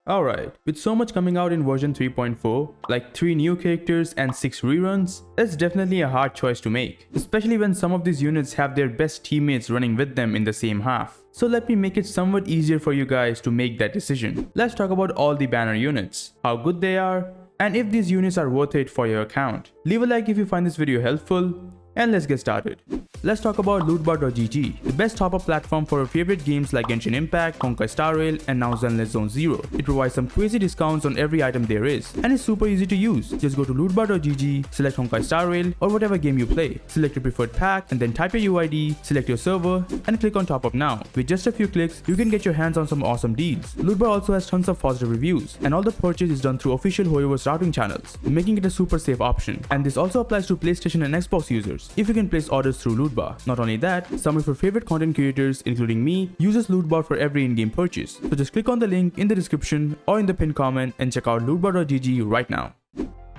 Alright, with so much coming out in version 3.4, like 3 new characters and 6 reruns, it's definitely a hard choice to make, especially when some of these units have their best teammates running with them in the same half. So let me make it somewhat easier for you guys to make that decision. Let's talk about all the banner units, how good they are, and if these units are worth it for your account. Leave a like if you find this video helpful, and let's get started. Let's talk about lootbar.gg, the best top-up platform for your favorite games like Genshin Impact, Honkai Star Rail, and now Zenless Zone Zero. It provides some crazy discounts on every item there is, and it's super easy to use. Just go to lootbar.gg, select Honkai Star Rail or whatever game you play, select your preferred pack, and then type your UID, select your server, and click on top up now. With just a few clicks, you can get your hands on some awesome deals. Lootbar also has tons of positive reviews, and all the purchase is done through official Hoyoverse routing channels, making it a super safe option. And this also applies to PlayStation and Xbox users, if you can place orders through Lootbar. Not only that, some of your favorite content creators, including me, uses Lootbar for every in-game purchase. So just click on the link in the description or in the pinned comment and check out lootbar.gg right now.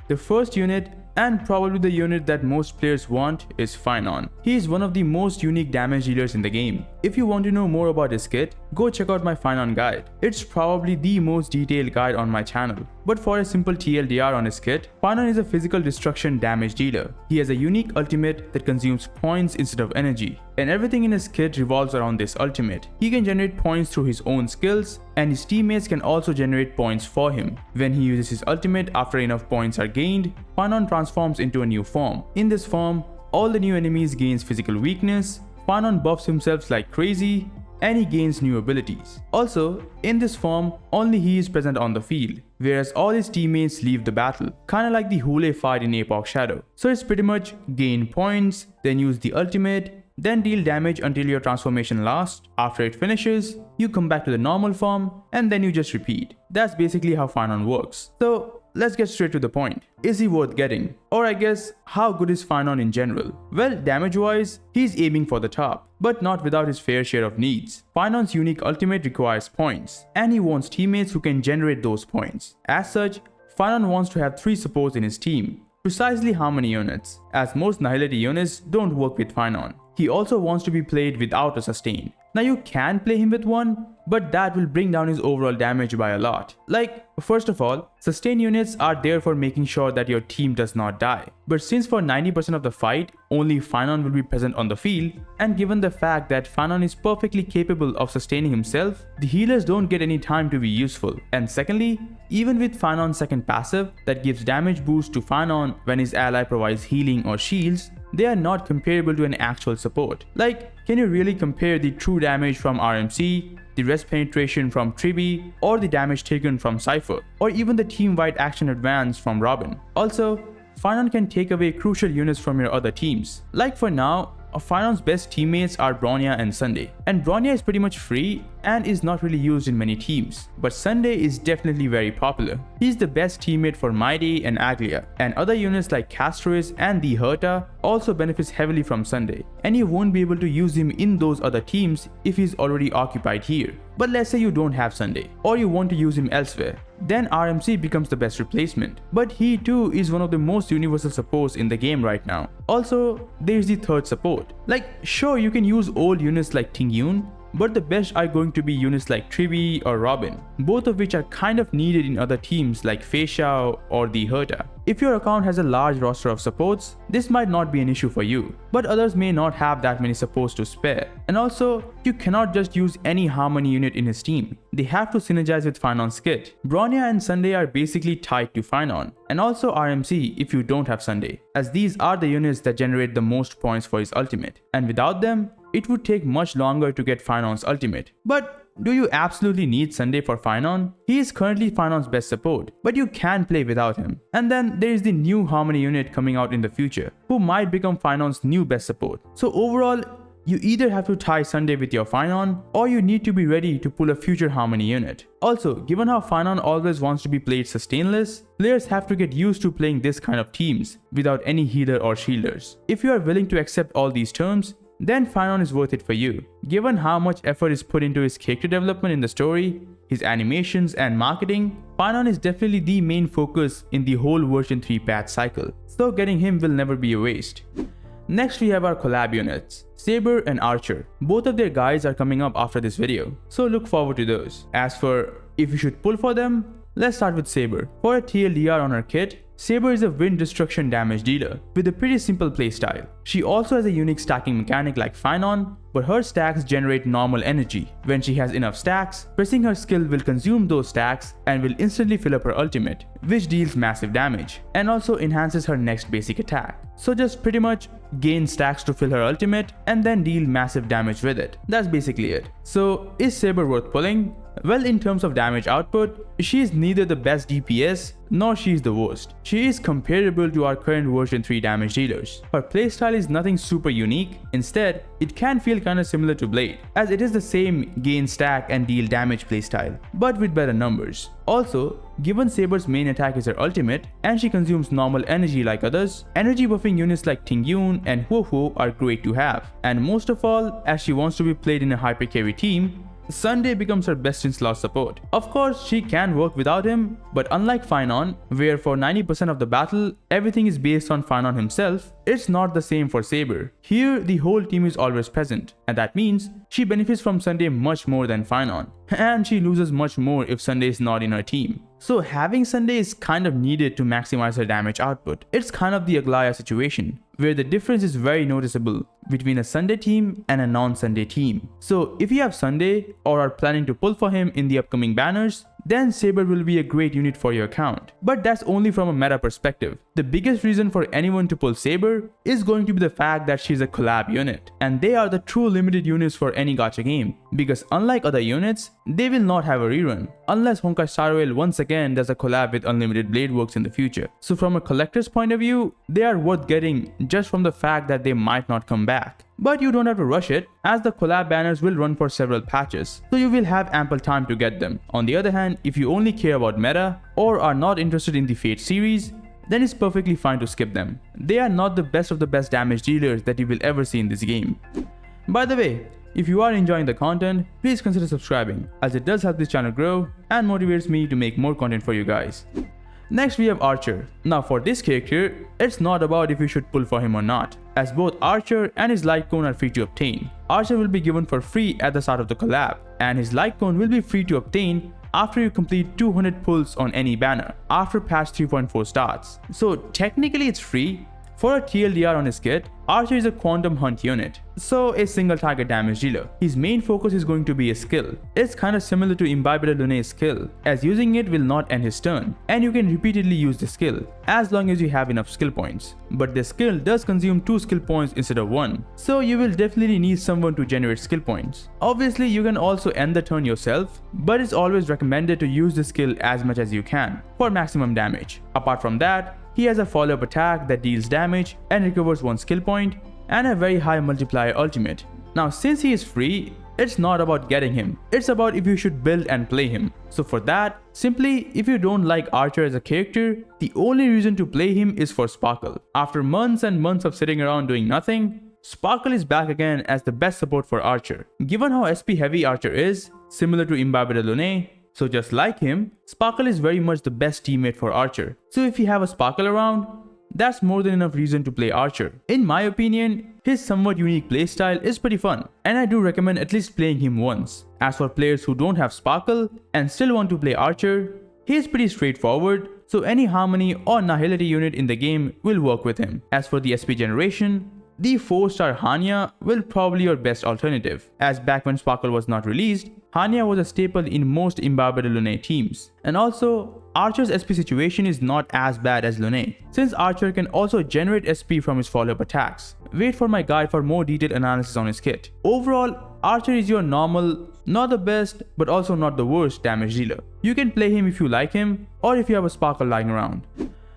The first unit, and probably the unit that most players want, is Phainon. He is one of the most unique damage dealers in the game. If you want to know more about his kit, go check out my Phainon guide. It's probably the most detailed guide on my channel. But for a simple TLDR on his kit, Phainon is a physical destruction damage dealer. He has a unique ultimate that consumes points instead of energy, and everything in his kit revolves around this ultimate. He can generate points through his own skills, and his teammates can also generate points for him. When he uses his ultimate after enough points are gained, Phainon transforms into a new form. In this form, all the new enemies gains physical weakness, Phainon buffs himself like crazy, and he gains new abilities. Also, in this form, only he is present on the field, whereas all his teammates leave the battle, kinda like the Hule fight in Epoch Shadow. So it's pretty much gain points, then use the ultimate, then deal damage until your transformation lasts. After it finishes, you come back to the normal form, and then you just repeat. That's basically how Phainon works. So let's get straight to the point. Is he worth getting? Or I guess, how good is Phainon in general? Well, damage-wise, he's aiming for the top, but not without his fair share of needs. Phainon's unique ultimate requires points, and he wants teammates who can generate those points. As such, Phainon wants to have 3 supports in his team. Precisely how many units? As most Nihility units don't work with Phainon. He also wants to be played without a sustain. Now you can play him with one, but that will bring down his overall damage by a lot. Like, first of all, sustain units are there for making sure that your team does not die. But since for 90% of the fight, only Phainon will be present on the field, and given the fact that Phainon is perfectly capable of sustaining himself, the healers don't get any time to be useful. And secondly, even with Phainon's second passive that gives damage boost to Phainon when his ally provides healing or shields, they are not comparable to an actual support. Like, can you really compare the true damage from RMC, the rest penetration from Tribi, or the damage taken from Cypher, or even the team-wide action advance from Robin? Also, Phainon can take away crucial units from your other teams. Like for now, Phainon's best teammates are Bronya and Sunday, and Bronya is pretty much free and is not really used in many teams, but Sunday is definitely very popular. He's the best teammate for Maide and Aglia, and other units like Castris and the Herta also benefits heavily from Sunday, and you won't be able to use him in those other teams if he's already occupied here. But let's say you don't have Sunday, or you want to use him elsewhere, then RMC becomes the best replacement. But he too is one of the most universal supports in the game right now. Also, there's the third support. Like, sure, you can use old units like Tingyun, but the best are going to be units like Tribi or Robin, both of which are kind of needed in other teams like Fei Xiao or the Herta. If your account has a large roster of supports, this might not be an issue for you, but others may not have that many supports to spare. And also, you cannot just use any Harmony unit in his team. They have to synergize with Phainon's kit. Bronya and Sunday are basically tied to Phainon, and also RMC if you don't have Sunday, as these are the units that generate the most points for his ultimate, and without them, it would take much longer to get Phainon's ultimate. But do you absolutely need Sunday for Phainon? He is currently Phainon's best support, but you can play without him. And then there is the new Harmony unit coming out in the future, who might become Phainon's new best support. So overall, you either have to tie Sunday with your Phainon, or you need to be ready to pull a future Harmony unit. Also, given how Phainon always wants to be played sustainless, players have to get used to playing this kind of teams, without any healer or shielders. If you are willing to accept all these terms, then Phainon is worth it for you. Given how much effort is put into his character development in the story, his animations and marketing, Phainon is definitely the main focus in the whole version 3 patch cycle, so getting him will never be a waste. Next we have our collab units, Saber and Archer. Both of their guides are coming up after this video, so look forward to those. As for if you should pull for them, let's start with Saber. For a TLDR on her kit, Saber is a wind destruction damage dealer with a pretty simple playstyle. She also has a unique stacking mechanic like Phainon, but her stacks generate normal energy. When she has enough stacks, pressing her skill will consume those stacks and will instantly fill up her ultimate, which deals massive damage and also enhances her next basic attack. So just pretty much gain stacks to fill her ultimate and then deal massive damage with it. That's basically it. So is Saber worth pulling? Well, in terms of damage output, she is neither the best DPS nor she is the worst. She is comparable to our current version 3 damage dealers. Her playstyle is nothing super unique. Instead, it can feel kinda similar to Blade, as it is the same gain stack and deal damage playstyle, but with better numbers. Also, given Saber's main attack is her ultimate, and she consumes normal energy like others, energy buffing units like Tingyun and Huohu are great to have. And most of all, as she wants to be played in a hyper carry team, Sunday becomes her best in slot support. Of course, she can work without him, but unlike Phainon, where for 90% of the battle, everything is based on Phainon himself, it's not the same for Saber. Here, the whole team is always present, and that means she benefits from Sunday much more than Phainon, and she loses much more if Sunday is not in her team. So having Sunday is kind of needed to maximize her damage output. It's kind of the Aglaya situation, where the difference is very noticeable between a Sunday team and a non-Sunday team. So if you have Sunday or are planning to pull for him in the upcoming banners, then Saber will be a great unit for your account. But that's only from a meta perspective. The biggest reason for anyone to pull Saber is going to be the fact that she's a collab unit, and they are the true limited units for any gacha game, because unlike other units, they will not have a rerun, unless Honkai Star Rail once again does a collab with Unlimited Blade Works in the future. So from a collector's point of view, they are worth getting just from the fact that they might not come back. But you don't have to rush it, as the collab banners will run for several patches, so you will have ample time to get them. On the other hand, if you only care about meta or are not interested in the Fate series, then it's perfectly fine to skip them. They are not the best of the best damage dealers that you will ever see in this game. By the way, if you are enjoying the content, please consider subscribing, as it does help this channel grow and motivates me to make more content for you guys. Next we have Archer. Now for this character, it's not about if you should pull for him or not, as both Archer and his light cone are free to obtain. Archer will be given for free at the start of the collab, and his light cone will be free to obtain after you complete 200 pulls on any banner after patch 3.4 starts. So technically it's free. For a TLDR on his kit, Archer is a quantum hunt unit, so a single target damage dealer. His main focus is going to be his skill. It's kinda similar to Imbibed Lune's skill, as using it will not end his turn, and you can repeatedly use the skill, as long as you have enough skill points. But the skill does consume 2 skill points instead of 1, so you will definitely need someone to generate skill points. Obviously, you can also end the turn yourself, but it's always recommended to use the skill as much as you can, for maximum damage. Apart from that, he has a follow-up attack that deals damage and recovers 1 skill point, and a very high multiplier ultimate. Now since he is free, it's not about getting him, it's about if you should build and play him. So for that, simply if you don't like Archer as a character, the only reason to play him is for Sparkle. After months and months of sitting around doing nothing, Sparkle is back again as the best support for Archer. Given how SP heavy Archer is, similar to Imbibed Lune, so just like him, Sparkle is very much the best teammate for Archer. So if you have a Sparkle around, that's more than enough reason to play Archer. In my opinion, his somewhat unique playstyle is pretty fun, and I do recommend at least playing him once. As for players who don't have Sparkle and still want to play Archer, he is pretty straightforward, so any Harmony or Nihility unit in the game will work with him. As for the SP generation, the 4-star Hanya will probably your best alternative, as back when Sparkle was not released, Hanya was a staple in most Imbibed Lune teams. And also, Archer's SP situation is not as bad as Lune, since Archer can also generate SP from his follow-up attacks. Wait for my guide for more detailed analysis on his kit. Overall, Archer is your normal, not the best, but also not the worst damage dealer. You can play him if you like him, or if you have a Sparkle lying around.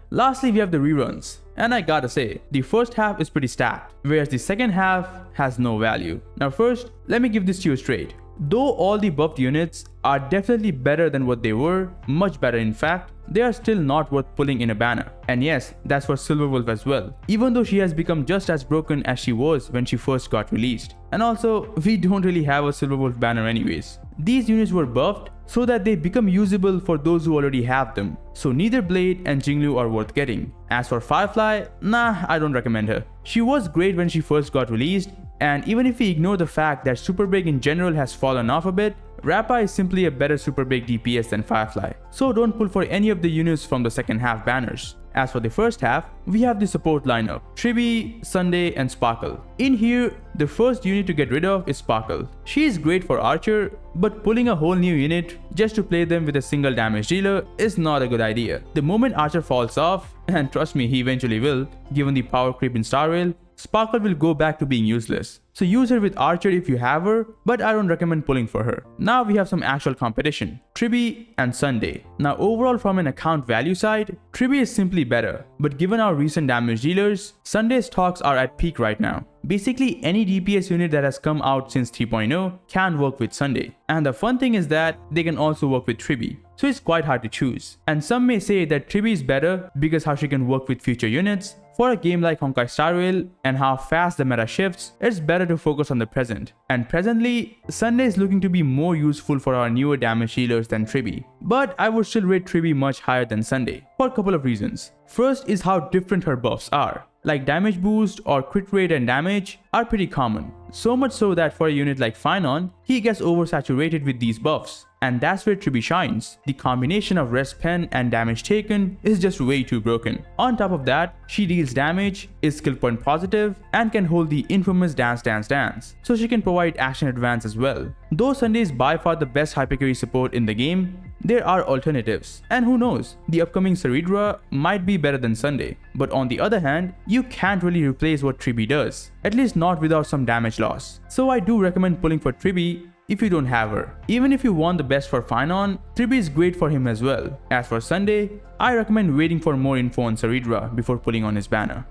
Lastly, we have the reruns. And I gotta say, the first half is pretty stacked, whereas the second half has no value. Now first, let me give this to you straight. Though all the buffed units are definitely better than what they were, much better in fact, they are still not worth pulling in a banner. And yes, that's for Silverwolf as well, even though she has become just as broken as she was when she first got released. And also, we don't really have a Silverwolf banner anyways. These units were buffed so that they become usable for those who already have them. So neither Blade and Jinglu are worth getting. As for Firefly, nah, I don't recommend her. She was great when she first got released, and even if we ignore the fact that Super Break in general has fallen off a bit, Rappa is simply a better Super Break DPS than Firefly. So don't pull for any of the units from the second half banners. As for the first half, we have the support lineup: Tribi, Sunday, and Sparkle. In here, the first unit to get rid of is Sparkle. She is great for Archer, but pulling a whole new unit just to play them with a single damage dealer is not a good idea. The moment Archer falls off, and trust me, he eventually will, given the power creep in Star Rail, Sparkle will go back to being useless. So use her with Archer if you have her, but I don't recommend pulling for her. Now we have some actual competition: Tribi and Sunday. Now overall, from an account value side, Tribi is simply better, but given our recent damage dealers, Sunday's talks are at peak right now. Basically any DPS unit that has come out since 3.0 can work with Sunday. And the fun thing is that they can also work with Tribi. So it's quite hard to choose. And some may say that Tribi is better because how she can work with future units. For a game like Honkai Star Rail and how fast the meta shifts, it's better to focus on the present. And presently, Sunday is looking to be more useful for our newer damage healers than Tribi. But I would still rate Tribi much higher than Sunday, for a couple of reasons. First is how different her buffs are. Like damage boost or crit rate and damage are pretty common. So much so that for a unit like Phainon, he gets oversaturated with these buffs. And that's where Tribi shines. The combination of rest pen and damage taken is just way too broken. On top of that, she deals damage, is skill point positive, and can hold the infamous dance. So she can provide action advance as well. Though Sunday is by far the best hypercarry support in the game, there are alternatives. And who knows, the upcoming Saridra might be better than Sunday. But on the other hand, you can't really replace what Tribi does, at least not without some damage loss. So I do recommend pulling for Tribi if you don't have her. Even if you want the best for Phainon, Tribi is great for him as well. As for Sunday, I recommend waiting for more info on Saridra before pulling on his banner.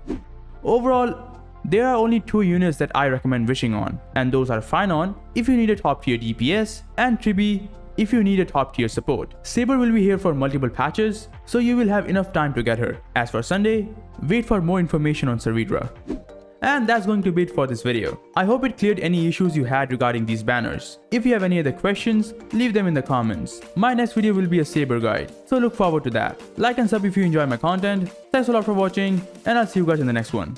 Overall, there are only two units that I recommend wishing on, and those are Phainon if you need a top tier DPS, and Tribi if you need a top tier support. Saber will be here for multiple patches, so you will have enough time to get her. As for Sunday, wait for more information on Saridra. And that's going to be it for this video. I hope it cleared any issues you had regarding these banners. If you have any other questions, leave them in the comments. My next video will be a Saber guide, so look forward to that. Like and sub if you enjoy my content. Thanks a lot for watching, and I'll see you guys in the next one.